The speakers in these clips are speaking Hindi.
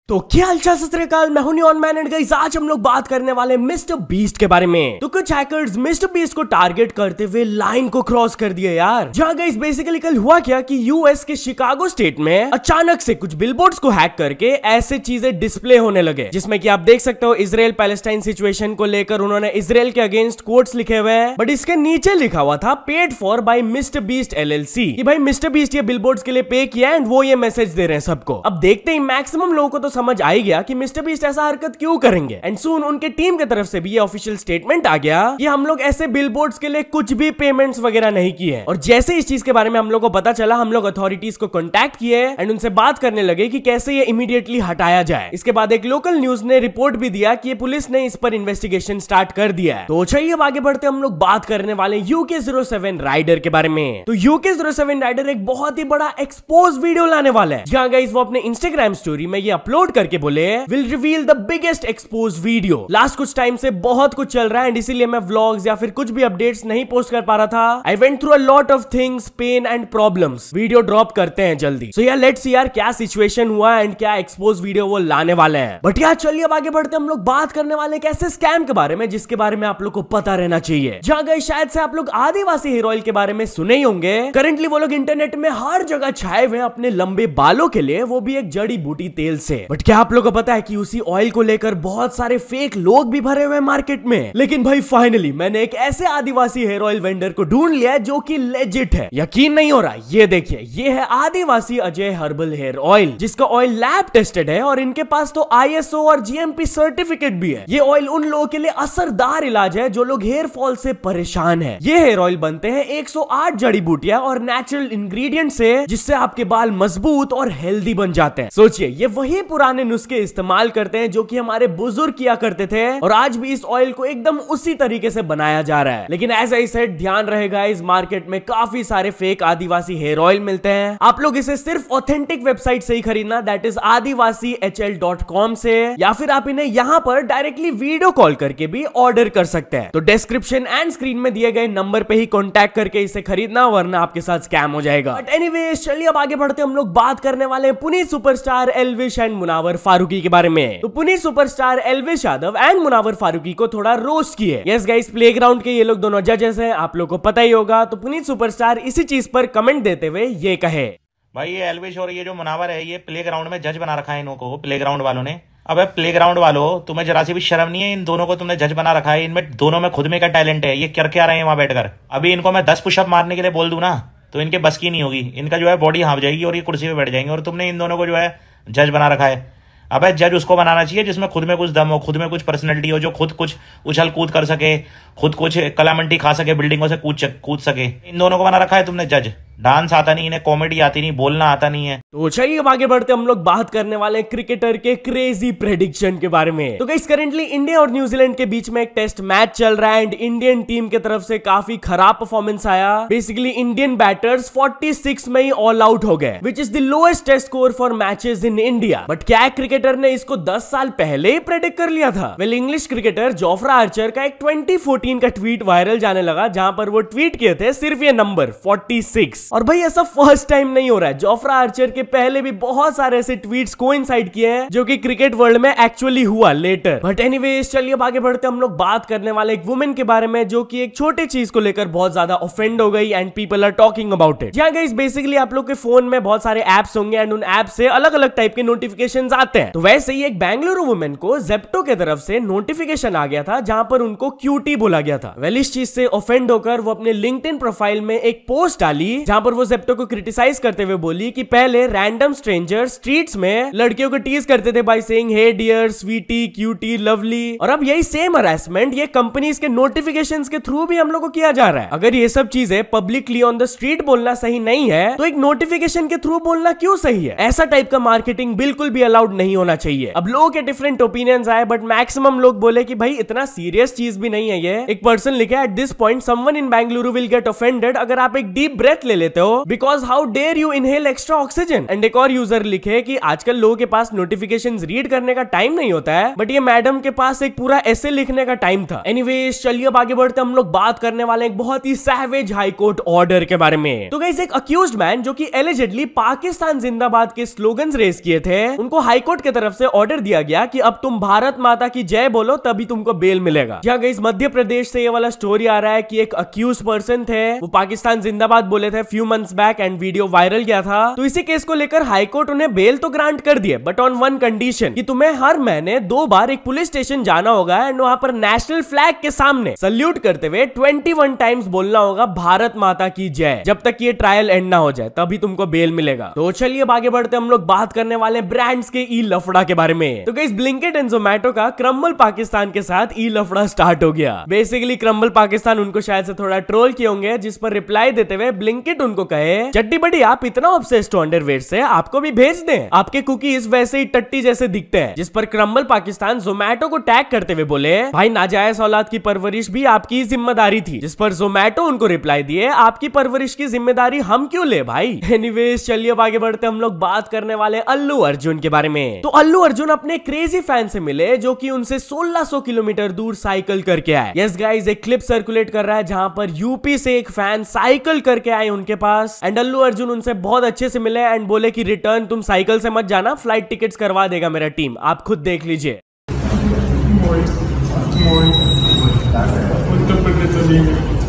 तो क्या हालचाल सत श्री अकाल, मैं हूं न्यून मैन एंड गाइस आज हम लोग बात करने वाले मिस्टर बीस्ट के बारे में। तो कुछ हैकर्स मिस्टर बीस्ट को टारगेट करते हुए लाइन को क्रॉस कर दिया यार। जहां गाइस बेसिकली कल हुआ क्या कि यूएस के शिकागो स्टेट में अचानक से कुछ बिलबोर्ड्स को हैक करके ऐसे चीजें डिस्प्ले होने लगे जिसमें कि आप देख सकते हो इजराइल पैलेस्टाइन सिचुएशन को लेकर उन्होंने इजराइल के अगेंस्ट कोट्स लिखे हुए हैं, बट इसके नीचे लिखा हुआ था paid for by mister Beast LLC कि भाई मिस्टर बीस्ट ये बिलबोर्ड्स के लिए पे किया एंड वो ये मैसेज दे रहे हैं सबको। अब देखते ही मैक्सिमम लोगों को तो समझ आ गया कि मिस्टर बीस्ट ऐसा हरकत क्यों करेंगे एंड सून उनके टीम की तरफ से भी ये ऑफिशियल स्टेटमेंट आ गया कि हम लोग ऐसे बिलबोर्ड्स के लिए कुछ भी पेमेंट्स वगैरह नहीं किए। और जैसे इस चीज के बारे में हम लोग को पता चला, हम लोग अथॉरिटीज को कांटेक्ट किए एंड उनसे बात करने लगे कि कैसे ये इमीडिएटली हटाया जाए। इसके बाद एक लोकल न्यूज ने रिपोर्ट भी दिया कि पुलिस ने इस पर इन्वेस्टिगेशन स्टार्ट कर दिया है। तो चलिए अब आगे बढ़ते हम लोग बात करने वाले UK07 राइडर के बारे में। तो UK07 राइडर एक बहुत ही बड़ा एक्सपोज वीडियो लाने वाला है जहां गाइस वो अपने इंस्टाग्राम स्टोरी में ये अपलोड करके बोले will reveal the biggest expose video. Last कुछ टाइम से बहुत कुछ चल रहा है एंड इसीलिए मैं व्लॉग्स या फिर कुछ भी अपडेट्स नहीं पोस्ट कर पा रहा था। I went through a lot of things, pain and problems. Video drop करते हैं जल्दी। सो यार लेट्स सी यार क्या सिचुएशन हुआ एंड क्या एक्सपोज वीडियो वो लाने वाले हैं। बट यार चलिए अब आगे बढ़ते हम लोग बात करने वाले एक ऐसे स्कैम के बारे में जिसके बारे में आप लोग को पता रहना चाहिए। जहां गए शायद से आप लोग आदिवासी हेयर ऑयल के बारे में सुने ही होंगे। करंटली वो लोग इंटरनेट में हर जगह छाए हुए अपने लंबे बालों के लिए, वो भी एक जड़ी बूटी तेल से। बट क्या आप लोग को पता है कि उसी ऑयल को लेकर बहुत सारे फेक लोग भी भरे हुए मार्केट में। लेकिन भाई फाइनली मैंने एक ऐसे आदिवासी हेयर ऑयल वेंडर को ढूंढ लिया है जो कि लेजिट है। यकीन नहीं हो रहा, ये देखिए ये है आदिवासी अजय हर्बल हेयर ऑयल जिसका ऑयल लैब टेस्टेड है और इनके पास तो ISO और GMP सर्टिफिकेट भी है। ये ऑयल उन लोगों के लिए असरदार इलाज है जो लोग हेयर फॉल से परेशान है। ये हेयर ऑयल बनते हैं 108 जड़ी बूटियां और नेचुरल इंग्रेडिएंट से, जिससे आपके बाल मजबूत और हेल्दी बन जाते हैं। सोचिए ये वही पुराने नुस्खे इस्तेमाल करते हैं जो कि हमारे बुजुर्ग किया करते थे और आज भी इस ऑयल को एकदम उसी तरीके से बनाया जा रहा है। लेकिन एज आई सेड ध्यान रहेगा इस मार्केट में काफी सारे फेक आदिवासी हेयर ऑयल मिलते हैं। आप लोग इसे सिर्फ ऑथेंटिक वेबसाइट से ही खरीदना, दैट इज adivasihl.com से, या फिर आप इन्हें यहाँ पर डायरेक्टली वीडियो कॉल करके भी ऑर्डर कर सकते हैं। तो डिस्क्रिप्शन एंड स्क्रीन में दिए गए नंबर पे ही कॉन्टैक्ट करके इसे खरीदना, वरना आपके साथ स्कैम हो जाएगा। बट एनीवेज चलिए अब आगे बढ़ते हम लोग बात करने वाले हैं पुनीत सुपरस्टार एल्विश एंड मुनावर फारूकी के बारे में। तो पुनीत सुपरस्टार एल्विश यादव एंड मुनावर फारूकी को थोड़ा रोस्ट किए। यस गाइस, प्लेग्राउंड के ये लोग दोनों जजेस हैं, आप लोग को पता ही होगा। तो पुनीत सुपरस्टार इसी चीज पर कमेंट देते हुए ये कहे, भाई ये एल्विश और ये जो मुनावर है ये प्लेग्राउंड में जज बना रखा है इनको, प्लेग्राउंड वालों ने। अबे प्लेग्राउंड वालों, तुम्हें जरा सी भी शर्म नहीं है? इन दोनों को तुमने जज बना रखा है, इनमें दोनों में खुद में क्या टैलेंट है? ये कर क्या रहे हैं वहां बैठकर? अभी इनको मैं 10 पुशअप मारने के लिए बोल दूं ना तो इनके बस की नहीं होगी। इनका जो है बॉडी हाँफ जाएगी और ये कुर्सी पे बैठ जाएंगे, और तुमने इन दोनों को जो है जज बना रखा है। अबे जज उसको बनाना चाहिए जिसमें खुद में कुछ दम हो, खुद में कुछ पर्सनैलिटी हो, जो खुद कुछ उछल कूद कर सके, खुद कुछ कलामंटी खा सके, बिल्डिंगों से कूद सके। इन दोनों को बना रखा है तुमने जज। डांस आता नहीं इन्हें, कॉमेडी आती नहीं, बोलना आता नहीं है। तो चलिए अब आगे बढ़ते हम लोग बात करने वाले क्रिकेटर के क्रेजी प्रेडिक्शन के बारे में। तो गाइस करंटली इंडिया और न्यूजीलैंड के बीच में एक टेस्ट मैच चल रहा है एंड इंडियन टीम की तरफ से काफी खराब परफॉर्मेंस आया। बेसिकली इंडियन बैटर्स 46 में ही ऑल आउट हो गए, which is the lowest test score for matches in India. बट क्या क्रिकेटर ने इसको 10 साल पहले ही प्रेडिक्ट कर लिया था? Well English cricketer Jofra Archer का एक 2014 का ट्वीट वायरल जाने लगा जहां पर वो ट्वीट किए थे सिर्फ ये नंबर 46। और भाई ऐसा फर्स्ट टाइम नहीं हो रहा है, जोफ्रा आर्चर के पहले भी बहुत सारे ऐसे ट्वीट्स कोइंसाइड किए हैं जो कि क्रिकेट वर्ल्ड में एक्चुअली हुआ लेटर। बट एनीवेज चलिए अब आगे बढ़ते हम लोग बात करने वाले एक वुमेन के बारे में जो कि एक छोटी चीज को लेकर बहुत ज्यादा ऑफेंड हो गई and people are talking about it. जहां गाइस बेसिकली आप लोग के फोन में बहुत सारे एप्स होंगे एंड उन एप से अलग अलग टाइप के नोटिफिकेशंस आते हैं। तो वैसे ही एक बेंगलुरु वुमेन को जेप्टो के तरफ से नोटिफिकेशन आ गया था जहां पर उनको क्यूटी बोला गया था। वेल इस चीज से ऑफेंड होकर वो अपने लिंक्डइन प्रोफाइल में एक पोस्ट डाली जहां पर वो जेप्टो को क्रिटिसाइज करते हुए बोली कि पहले रैंडम स्ट्रेंजर स्ट्रीट्स में लड़कियों को टीज करते थे by saying hey dear, sweetie, cutie, lovely, और अब यही सेम हरासमेंट ये कंपनीज के नोटिफिकेशंस के थ्रू भी हम लोग को किया जा रहा है। अगर ये सब चीजें पब्लिकली ऑन द स्ट्रीट बोलना सही नहीं है तो एक नोटिफिकेशन के थ्रू बोलना क्यों सही है? ऐसा टाइप का मार्केटिंग बिल्कुल भी अलाउड नहीं होना चाहिए। अब लोगों के डिफरेंट ओपिनियंस आए बट मैक्सिमम लोग बोले कि भाई इतना सीरियस चीज भी नहीं है ये। एक पर्सन लिखा, at this point someone in Bengaluru will get offended अगर आप एक डीप ब्रेथ ले लेते हो because how dare you inhale extra oxygen. And एक और यूजर लिखे कि आजकल लोगों के पास नोटिफिकेशंस रीड करने का टाइम नहीं होता है, बट ये मैडम के पास एक पूरा ऐसे लिखने का टाइम था। एनीवेज चलिए अब आगे बढ़ते हम लोग बात करने वाले एक बहुत ही सैवेज हाई कोर्ट ऑर्डर के बारे में। तो गाइस एक अक्यूज्ड मैन जो कि एलिजिडली पाकिस्तान जिंदाबाद के स्लोगन्स रेस किए थे, उनको हाई कोर्ट की तरफ से ऑर्डर दिया गया कि अब तुम भारत माता की जय बोलो तभी तुमको बेल मिलेगा। जहाँ गाइस मध्य प्रदेश से ये वाला स्टोरी आ रहा है कि एक अक्यूज्ड पर्सन थे, वो पाकिस्तान जिंदाबाद बोले थे few months back and video viral गया था। तो इसी केस को लेकर हाई कोर्ट उन्हें बेल तो ग्रांट कर दिए, बट ऑन वन कंडीशन कि तुम्हें हर महीने 2 बार एक पुलिस स्टेशन जाना होगा एंड वहां पर नेशनल फ्लैग के सामने सल्यूट करते हुए 21 टाइम्स बोलना होगा भारत माता की जय, जब तक ये ट्रायल एंड ना हो जाए तभी तुमको बेल मिलेगा। तो चलिए अब आगे बढ़ते हम लोग बात करने वाले ब्रांड्स के ई लफड़ा के बारे में। तो गाइस ब्लिंकिट एंड जोमैटो का क्रम्बल पाकिस्तान के साथ ई लफड़ा स्टार्ट हो गया। बेसिकली क्रम्बल पाकिस्तान उनको शायद से थोड़ा ट्रोल किए होंगे, जिस पर रिप्लाई देते हुए ब्लिंकिट उनको कहे चट्टी बड़ी आप इतना ऑब्सेस्ड हो अंडरवेयर से, आपको भी भेज दें, आपके कुकीज वैसे ही टट्टी जैसे दिखते हैं। जिस पर क्रम्बल पाकिस्तान जोमैटो को टैग करते हुए बोले भाई नाजायज औलाद की परवरिश भी आपकी जिम्मेदारी थी। जिस पर जोमैटो उनको रिप्लाई दिए आपकी परवरिश की जिम्मेदारी हम क्यों ले भाई। एनीवेज चलिए अब आगे बढ़ते हम लोग बात करने वाले अल्लू अर्जुन के बारे में। तो अल्लू अर्जुन अपने क्रेजी फैन से मिले जो कि उनसे 1600 किलोमीटर दूर साइकिल करके आए। यस गाइस एक क्लिप सर्कुलेट कर रहा है जहां पर यूपी से एक फैन साइकिल करके आए उनके पास एंड अल्लू अर्जुन उनसे बहुत अच्छे से मिले एंड बोले कि रिटर्न तुम साइकिल से मत जाना, फ्लाइट टिकट्स करवा देगा मेरा टीम, आप खुद देख लीजिए।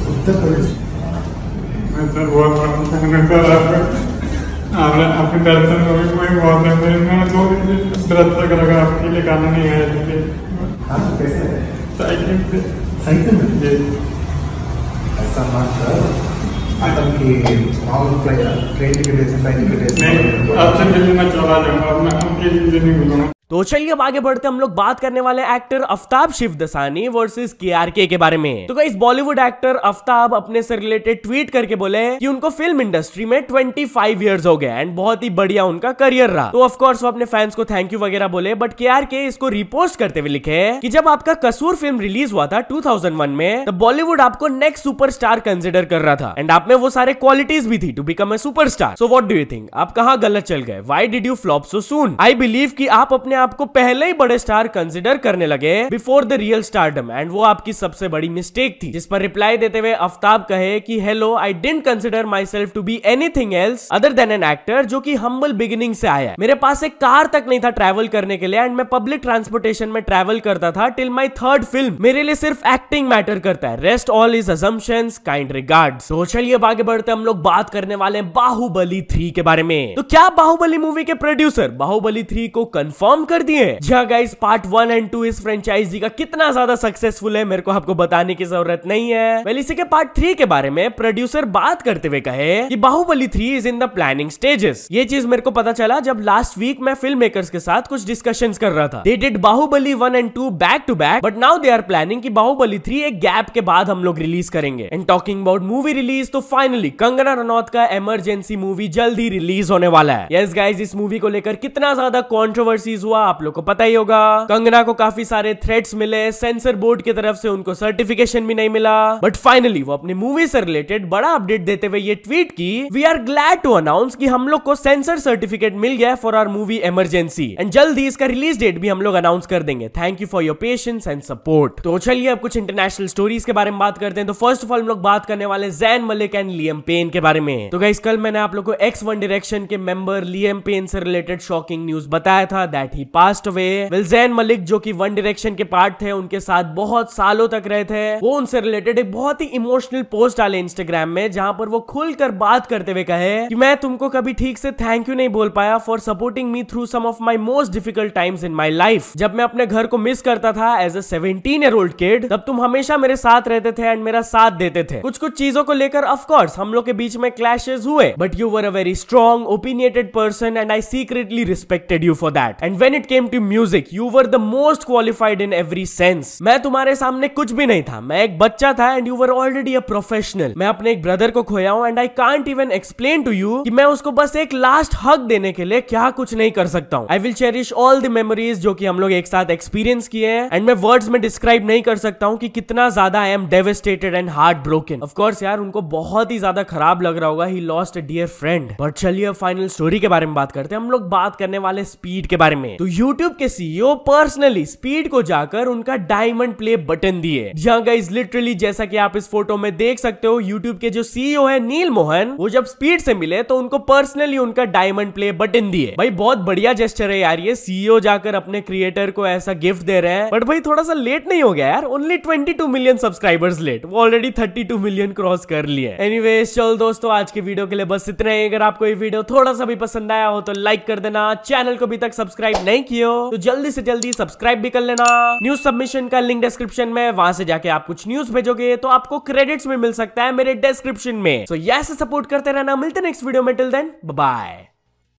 उत्तर प्रदेश मैं सर बहुत आपके दर्शन में मैं बहुत मैंने 2 दिन से व्रत तक रखा, आपके लिए खाना नहीं आया। आप कैसे साइकिल से? साइकिल में जी ऐसा मत आतंक की ट्रेन टिकट फ्लाइट टिकट आपसे मिलने मैं चला जाऊंगा, मैं आपके लिए नहीं मिलूंगा। तो चलिए अब आगे बढ़ते हम लोग बात करने वाले एक्टर आफ्ताब शिवदसानी वर्सेस केआरके के बारे में। तो गाइस बॉलीवुड एक्टर आफ्ताब अपने से रिलेटेड ट्वीट करके बोले कि उनको फिल्म इंडस्ट्री में 25 इयर्स हो गए एंड बहुत ही बढ़िया उनका करियर रहा। तो ऑफ कोर्स वो अपने फैंस को थैंक यू वगैरह बोले, बट केआरके इसको रिपोस्ट करते हुए लिखे कि जब आपका कसूर फिल्म रिलीज हुआ था 2001 में, तब बॉलीवुड आपको नेक्स्ट सुपरस्टार कंसिडर कर रहा था एंड आप में वो सारे क्वालिटीज भी थी to become a superstar. So what do you think, आप कहां गलत चल गए? Why did you flop so soon? I believe कि आप अपने आपको पहले ही बड़े स्टार कंसिडर करने लगे before the real stardom and वो आपकी सबसे बड़ी मिस्टेक थी। जिस पर रिप्लाई देते हुए आफ्ताब कहे कि hello I didn't consider myself to be anything else other than an actor जो कि हम्बल बिगिनिंग से आया। मेरे पास एक कार तक नहीं था ट्रैवल करने के लिए एंड मैं पब्लिक ट्रांसपोर्टेशन में ट्रैवल करता था टिल माई 3rd फिल्म। मेरे लिए सिर्फ एक्टिंग मैटर करता है, rest all is assumptions, kind regards. तो चलिए अब आगे बढ़ते हम लोग बात करने वाले बाहुबली 3 के बारे में। तो क्या बाहुबली मूवी के प्रोड्यूसर बाहुबली 3 को कंफर्म कर दिए? गाइस पार्ट 1 एंड 2 इस फ्रेंचाइजी का कितना ज्यादा सक्सेसफुल है मेरे को आपको बताने की जरूरत नहीं है। वेल इसी के पार्ट 3 के बारे में प्रोड्यूसर बात करते हुए कहे कि Baahubali 3 is in the planning stages. ये चीज मेरे को पता चला जब लास्ट वीक मैं फिल्म मेकर्स के साथ कुछ डिस्कशंस कर रहा था। They did Baahubali 1 and 2 back to back, but now they are planning कि बाहुबली 3 एक गैप के बाद हम लोग रिलीज करेंगे। And talking about movie release, तो फाइनली कंगना रनौत का इमरजेंसी मूवी जल्द ही रिलीज होने वाला है। यस गाइस इस मूवी को लेकर कितना ज्यादा कंट्रोवर्सीज हुआ आप लोग को पता ही होगा। कंगना को काफी सारे थ्रेट्स मिले, सेंसर बोर्ड की तरफ से उनको सर्टिफिकेशन भी नहीं मिला, बट फाइनली वो अपनी मूवी से रिलेटेड बड़ा अपडेट देते हुए ये ट्वीट की, we are glad to announce कि हम लोग को सेंसर सर्टिफिकेट मिल गया for our movie Emergency and जल्द ही इसका रिलीज डेट भी हम लोग अनाउंस कर देंगे। Thank you for your patience and support. तो चलिए अब कुछ इंटरनेशनल स्टोरीज के बारे में बात करते हैं। तो फर्स्ट ऑफ ऑल हम लोग बात करने वाले ज़ैन मलिक एंड लियम पेन के बारे में। तो गाइस कल मैंने आप लोग को एक्स वन डायरेक्शन के मेंबर लियम पेन से रिलेटेड शॉकिंग न्यूज बताया था that he passed away. Well Zayn Malik जो कि वन डायरेक्शन के पार्ट थे, उनके साथ बहुत सालों तक रहे थे, वो उनसे रिलेटेड एक बहुत ही इमोशनल पोस्ट डाले इंस्टाग्राम में जहां पर वो खुलकर बात करते हुए कहे कि मैं तुमको कभी ठीक से थैंक यू नहीं बोल पाया for supporting me through some of my most difficult times in my life. जब मैं अपने घर को मिस करता था एज अ 17-year-old किड, तब तुम हमेशा मेरे साथ रहते थे एंड मेरा साथ देते थे। कुछ कुछ चीजों को लेकर ऑफ कोर्स हम लोग के बीच में क्लैशेस हुए, but you were a very strong opinionated person and I secretly respected you for that. And when it came to music you were the most qualified in every sense. मैं तुम्हारे सामने कुछ भी नहीं था, मैं एक बच्चा था and you were already a professional. मैं अपने एक ब्रदर को खोया हूं and I can't even explain to you कि मैं उसको बस एक लास्ट हग देने के लिए क्या कुछ नहीं कर सकता हूं। I will cherish all the memories जो कि हम लोग एक साथ एक्सपीरियंस किए हैं एंड मैं वर्ड्स में डिस्क्राइब नहीं कर सकता हूं कि कितना ज्यादा I am devastated and heart broken. Of course यार उनको बहुत ही ज्यादा खराब लग रहा होगा, he lost a dear friend. But चलिए फाइनल स्टोरी के बारे में बात करते हैं। हम लोग बात करने वाले स्पीड के बारे में। तो यूट्यूब के सीईओ पर्सनली स्पीड को जाकर उनका डायमंड प्ले बटन दिए। जहां गाइस लिटरली जैसा कि आप इस फोटो में देख सकते हो, यूट्यूब के जो सीईओ है नील मोहन, वो जब स्पीड से मिले तो उनको पर्सनली उनका डायमंड प्ले बटन दिए। भाई बहुत बढ़िया जेस्चर है यार, ये सीईओ जाकर अपने क्रिएटर को ऐसा गिफ्ट दे रहे हैं। बट भाई थोड़ा सा लेट नहीं हो गया यार, ओनली 22 मिलियन सब्सक्राइबर्स लेट, वो ऑलरेडी 32 मिलियन क्रॉस कर लिए। एनीवेज चल दोस्तों आज के वीडियो के लिए बस इतना ही। अगर आपको ये वीडियो थोड़ा सा भी पसंद आया हो तो लाइक कर देना, चैनल को अभी तक सब्सक्राइब नहीं किया हो तो जल्दी से जल्दी सब्सक्राइब भी कर लेना। न्यूज सबमिशन का लिंक डिस्क्रिप्शन में, वहां से जाके आप कुछ न्यूज भेजोगे तो आपको क्रेडिट्स में मिल सकता है मेरे डिस्क्रिप्शन में। सो ऐसे सपोर्ट करते रहना, मिलते नेक्स्ट वीडियो में, टिल देन बाय बाय।